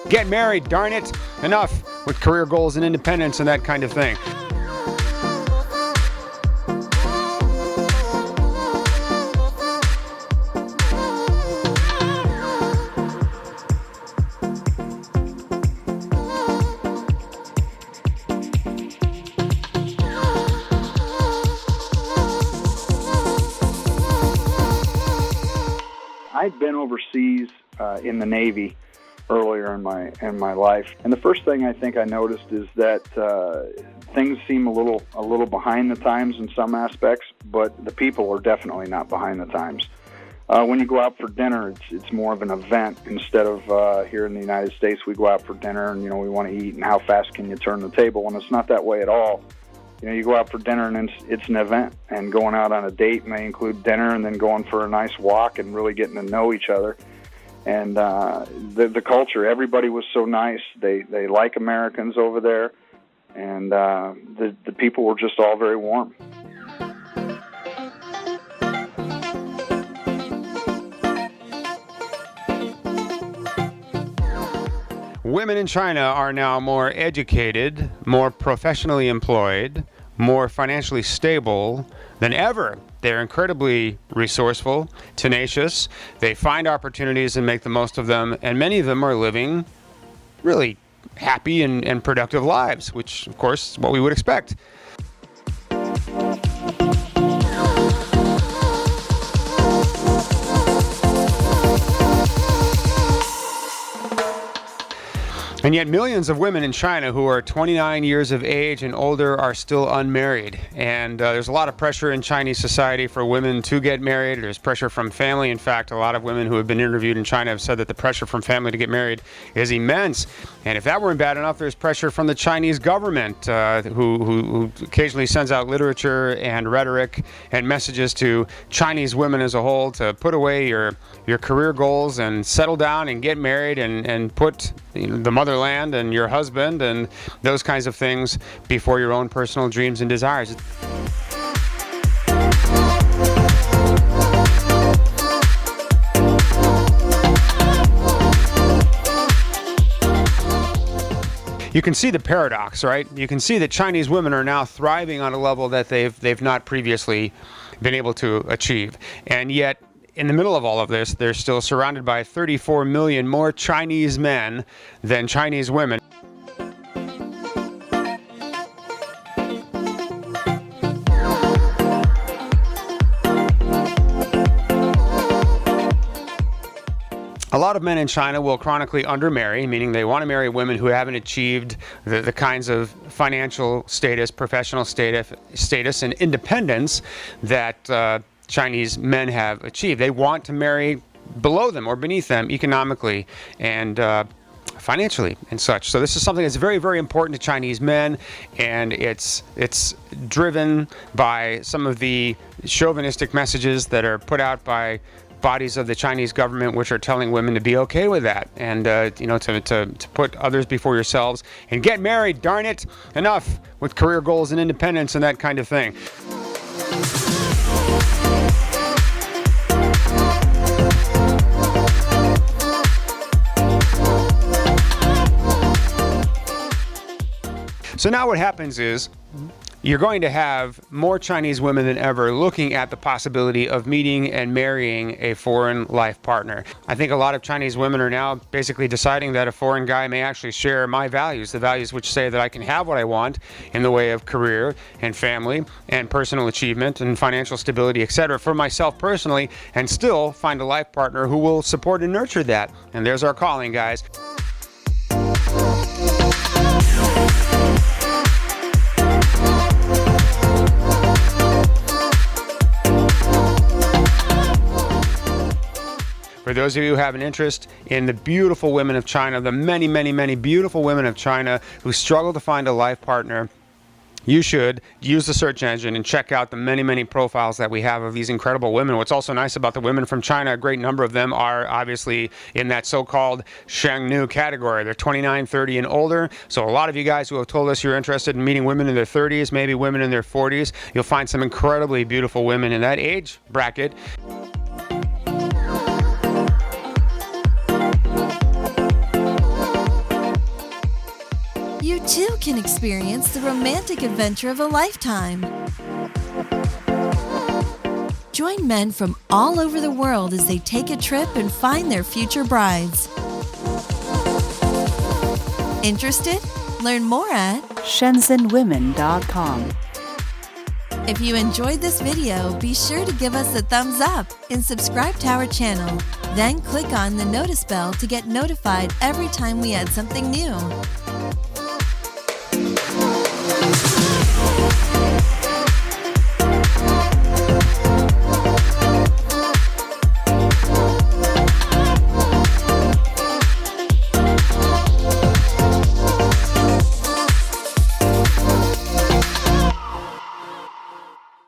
Get married, darn it! Enough with career goals and independence and that kind of thing. I'd been overseas in the Navy earlier in my life, and the first thing I think I noticed is that things seem a little behind the times in some aspects, but the people are definitely not behind the times. When you go out for dinner, it's more of an event instead of here in the United States. We go out for dinner and we want to eat, and how fast can you turn the table? And it's not that way at all. You go out for dinner and it's an event, and going out on a date may include dinner and then going for a nice walk and really getting to know each other. And the culture, everybody was so nice. They like Americans over there, and the people were just all very warm. Women in China are now more educated, more professionally employed, more financially stable than ever. They're incredibly resourceful, tenacious. They find opportunities and make the most of them, and many of them are living really happy and productive lives, which, of course, is what we would expect. And yet millions of women in China who are 29 years of age and older are still unmarried. And there's a lot of pressure in Chinese society for women to get married. There's pressure from family. In fact, a lot of women who have been interviewed in China have said that the pressure from family to get married is immense. And if that weren't bad enough, there's pressure from the Chinese government, who occasionally sends out literature and rhetoric and messages to Chinese women as a whole to put away your career goals and settle down and get married and put the motherland and your husband and those kinds of things before your own personal dreams and desires. You can see the paradox, right? You can see that Chinese women are now thriving on a level that they've not previously been able to achieve. And yet, in the middle of all of this, they're still surrounded by 34 million more Chinese men than Chinese women. A lot of men in China will chronically undermarry, meaning they want to marry women who haven't achieved the kinds of financial status, professional status, and independence that Chinese men have achieved. They want to marry below them or beneath them economically and financially and such. So this is something that's very, very important to Chinese men, and it's driven by some of the chauvinistic messages that are put out by bodies of the Chinese government, which are telling women to be okay with that and to put others before yourselves and get married, darn it, enough with career goals and independence and that kind of thing. So now what happens is you're going to have more Chinese women than ever looking at the possibility of meeting and marrying a foreign life partner. I think a lot of Chinese women are now basically deciding that a foreign guy may actually share my values, the values which say that I can have what I want in the way of career and family and personal achievement and financial stability, etc. for myself personally, and still find a life partner who will support and nurture that. And there's our calling, guys. For those of you who have an interest in the beautiful women of China, the many, many, many beautiful women of China who struggle to find a life partner, you should use the search engine and check out the many, many profiles that we have of these incredible women. What's also nice about the women from China, a great number of them are obviously in that so-called Shangnu category. They're 29, 30, and older. So a lot of you guys who have told us you're interested in meeting women in their 30s, maybe women in their 40s, you'll find some incredibly beautiful women in that age bracket. can experience the romantic adventure of a lifetime. Join men from all over the world as they take a trip and find their future brides. Interested? Learn more at shenzhenwomen.com. If you enjoyed this video, be sure to give us a thumbs up and subscribe to our channel. Then click on the notice bell to get notified every time we add something new.